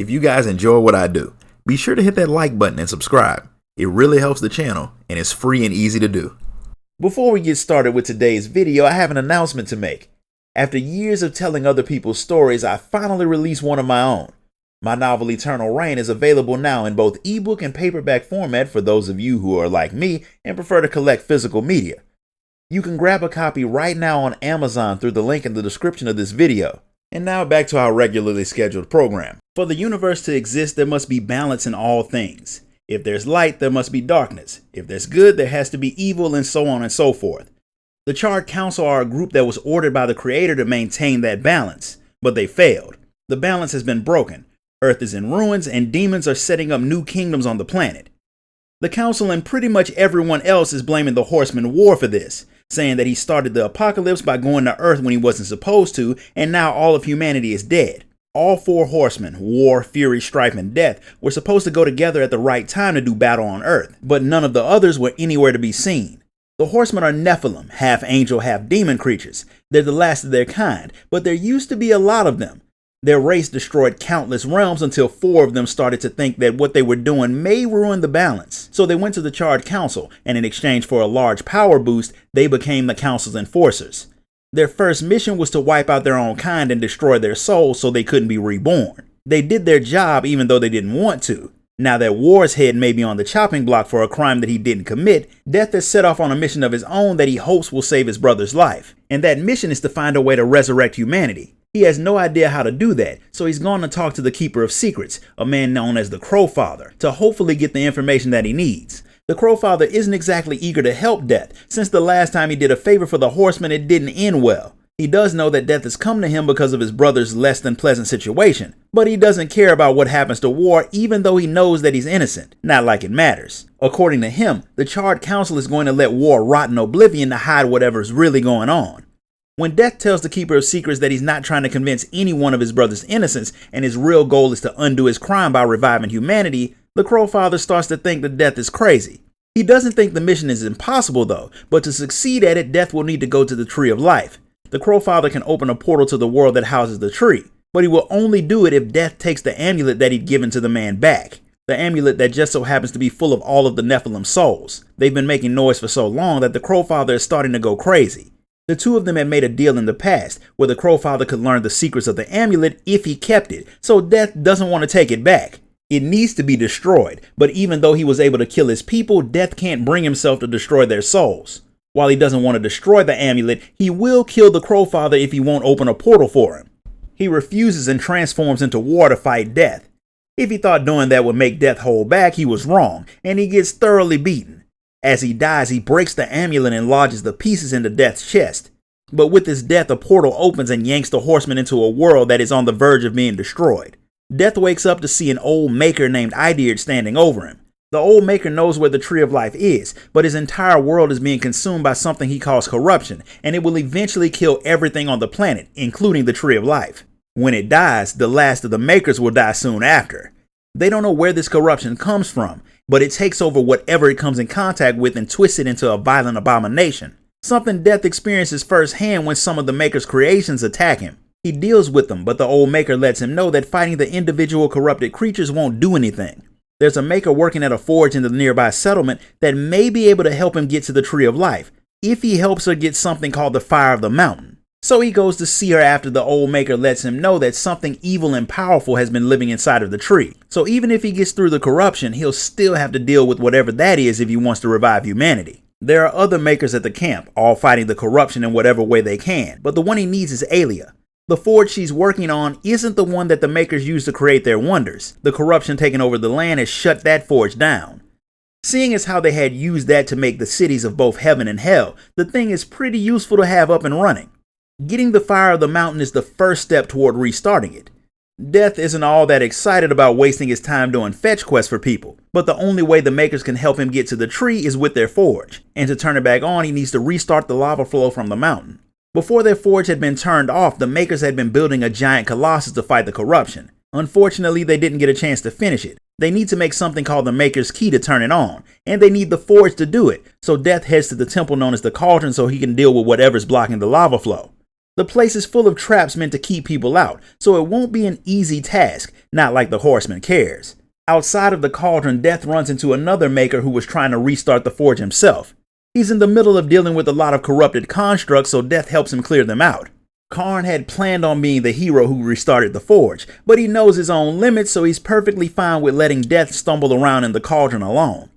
If you guys enjoy what I do, be sure to hit that like button and subscribe. It really helps the channel and it's free and easy to do. Before we get started with today's video, I have an announcement to make. After years of telling other people's stories, I finally released one of my own. My novel Eternal Reign is available now in both ebook and paperback format for those of you who are like me and prefer to collect physical media. You can grab a copy right now on Amazon through the link in the description of this video. And now back to our regularly scheduled program. For the universe to exist, there must be balance in all things. If there's light, there must be darkness. If there's good, there has to be evil, and so on and so forth. The Charred Council are a group that was ordered by the Creator to maintain that balance, but they failed. The balance has been broken. Earth is in ruins, and demons are setting up new kingdoms on the planet. The Council and pretty much everyone else is blaming the Horseman War for this, saying that he started the apocalypse by going to Earth when he wasn't supposed to, and now all of humanity is dead. All four horsemen, War, Fury, Strife, and Death, were supposed to go together at the right time to do battle on Earth, but none of the others were anywhere to be seen. The horsemen are Nephilim, half angel, half demon creatures. They're the last of their kind, but there used to be a lot of them. Their race destroyed countless realms until 4 of them started to think that what they were doing may ruin the balance. So they went to the Charred Council, and in exchange for a large power boost, they became the Council's enforcers. Their first mission was to wipe out their own kind and destroy their souls so they couldn't be reborn. They did their job even though they didn't want to. Now that War's head may be on the chopping block for a crime that he didn't commit, Death has set off on a mission of his own that he hopes will save his brother's life. And that mission is to find a way to resurrect humanity. He has no idea how to do that, so he's gone to talk to the Keeper of Secrets, a man known as the Crowfather, to hopefully get the information that he needs. The Crowfather isn't exactly eager to help Death, since the last time he did a favor for the Horsemen it didn't end well. He does know that Death has come to him because of his brother's less than pleasant situation, but he doesn't care about what happens to War even though he knows that he's innocent, not like it matters. According to him, the Charred Council is going to let War rot in oblivion to hide whatever's really going on. When Death tells the Keeper of Secrets that he's not trying to convince anyone of his brother's innocence and his real goal is to undo his crime by reviving humanity, the Crowfather starts to think that Death is crazy. He doesn't think the mission is impossible though, but to succeed at it, Death will need to go to the Tree of Life. The Crowfather can open a portal to the world that houses the tree, but he will only do it if Death takes the amulet that he'd given to the man back. The amulet that just so happens to be full of all of the Nephilim souls. They've been making noise for so long that the Crowfather is starting to go crazy. The two of them had made a deal in the past where the Crowfather could learn the secrets of the amulet if he kept it, so Death doesn't want to take it back. It needs to be destroyed, but even though he was able to kill his people, Death can't bring himself to destroy their souls. While he doesn't want to destroy the amulet, he will kill the Crowfather if he won't open a portal for him. He refuses and transforms into War to fight Death. If he thought doing that would make Death hold back, he was wrong, and he gets thoroughly beaten. As he dies, he breaks the amulet and lodges the pieces into Death's chest. But with his death, a portal opens and yanks the Horseman into a world that is on the verge of being destroyed. Death wakes up to see an old maker named Idiard standing over him. The old maker knows where the Tree of Life is, but his entire world is being consumed by something he calls corruption, and it will eventually kill everything on the planet, including the Tree of Life. When it dies, the last of the makers will die soon after. They don't know where this corruption comes from, but it takes over whatever it comes in contact with and twists it into a violent abomination. Something Death experiences firsthand when some of the Maker's creations attack him. He deals with them, but the old Maker lets him know that fighting the individual corrupted creatures won't do anything. There's a Maker working at a forge in the nearby settlement that may be able to help him get to the Tree of Life, if he helps her get something called the Fire of the Mountain. So he goes to see her after the old Maker lets him know that something evil and powerful has been living inside of the tree. So even if he gets through the corruption, he'll still have to deal with whatever that is if he wants to revive humanity. There are other Makers at the camp, all fighting the corruption in whatever way they can, but the one he needs is Alia. The forge she's working on isn't the one that the Makers use to create their wonders. The corruption taking over the land has shut that forge down. Seeing as how they had used that to make the cities of both heaven and hell, the thing is pretty useful to have up and running. Getting the Fire of the Mountain is the first step toward restarting it. Death isn't all that excited about wasting his time doing fetch quests for people, but the only way the Makers can help him get to the tree is with their forge, and to turn it back on he needs to restart the lava flow from the mountain. Before their forge had been turned off, the Makers had been building a giant colossus to fight the corruption. Unfortunately, they didn't get a chance to finish it. They need to make something called the Maker's Key to turn it on, and they need the forge to do it, so Death heads to the temple known as the Cauldron so he can deal with whatever's blocking the lava flow. The place is full of traps meant to keep people out, so it won't be an easy task, not like the horseman cares. Outside of the cauldron, Death runs into another maker who was trying to restart the forge himself. He's in the middle of dealing with a lot of corrupted constructs, so Death helps him clear them out. Karn had planned on being the hero who restarted the forge, but he knows his own limits, so he's perfectly fine with letting Death stumble around in the cauldron alone.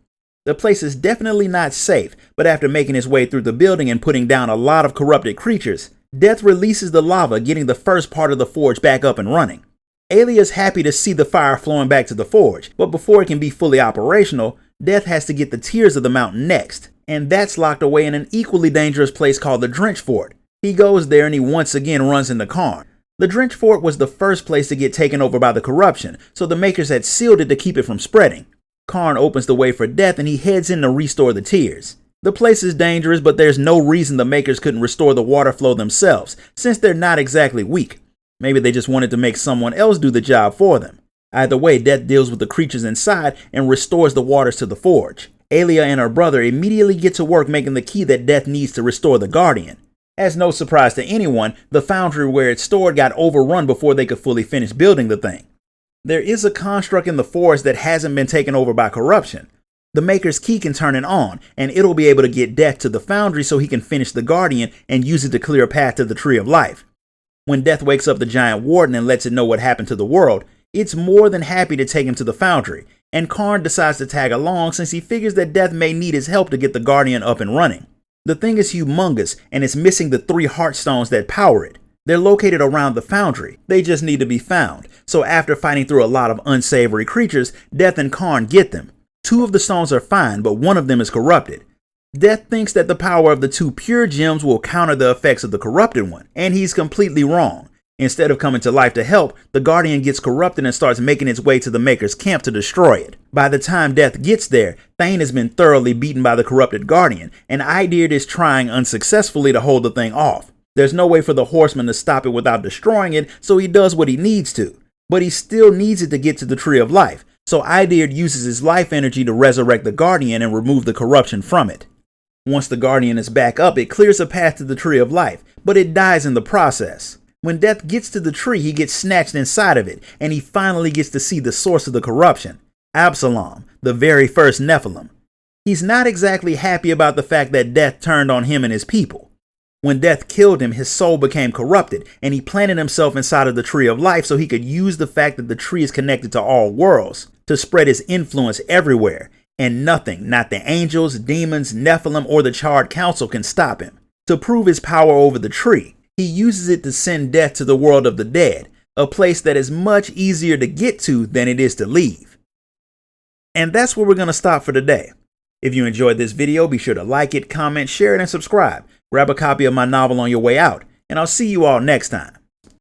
The place is definitely not safe, but after making his way through the building and putting down a lot of corrupted creatures, Death releases the lava, getting the first part of the forge back up and running. Aelia is happy to see the fire flowing back to the forge, but before it can be fully operational, Death has to get the Tears of the Mountain next, and that's locked away in an equally dangerous place called the Drench Fort. He goes there and he once again runs into Karn. The Drench Fort was the first place to get taken over by the corruption, so the makers had sealed it to keep it from spreading. Karn opens the way for Death and he heads in to restore the Tears. The place is dangerous, but there's no reason the makers couldn't restore the water flow themselves, since they're not exactly weak. Maybe they just wanted to make someone else do the job for them. Either way, Death deals with the creatures inside and restores the waters to the forge. Aelia and her brother immediately get to work making the key that Death needs to restore the Guardian. As no surprise to anyone, the foundry where it's stored got overrun before they could fully finish building the thing. There is a construct in the forest that hasn't been taken over by corruption. The Maker's Key can turn it on, and it'll be able to get Death to the foundry so he can finish the Guardian and use it to clear a path to the Tree of Life. When Death wakes up the Giant Warden and lets it know what happened to the world, it's more than happy to take him to the foundry, and Karn decides to tag along since he figures that Death may need his help to get the Guardian up and running. The thing is humongous, and it's missing the 3 Heartstones that power it. They're located around the foundry. They just need to be found. So after fighting through a lot of unsavory creatures, Death and Karn get them. 2 of the stones are fine, but one of them is corrupted. Death thinks that the power of the 2 pure gems will counter the effects of the corrupted one, and he's completely wrong. Instead of coming to life to help, the Guardian gets corrupted and starts making its way to the Maker's camp to destroy it. By the time Death gets there, Thane has been thoroughly beaten by the corrupted Guardian, and Idir is trying unsuccessfully to hold the thing off. There's no way for the Horseman to stop it without destroying it, so he does what he needs to. But he still needs it to get to the Tree of Life, so Idir uses his life energy to resurrect the Guardian and remove the corruption from it. Once the Guardian is back up, it clears a path to the Tree of Life, but it dies in the process. When Death gets to the tree, he gets snatched inside of it, and he finally gets to see the source of the corruption, Absalom, the very first Nephilim. He's not exactly happy about the fact that Death turned on him and his people. When Death killed him, his soul became corrupted, and he planted himself inside of the Tree of Life so he could use the fact that the tree is connected to all worlds to spread his influence everywhere, and nothing, not the angels, demons, Nephilim, or the Charred Council can stop him. To prove his power over the tree, he uses it to send Death to the world of the dead, a place that is much easier to get to than it is to leave. And that's where we're going to stop for today. If you enjoyed this video, be sure to like it, comment, share it, and subscribe. Grab a copy of my novel on your way out, and I'll see you all next time.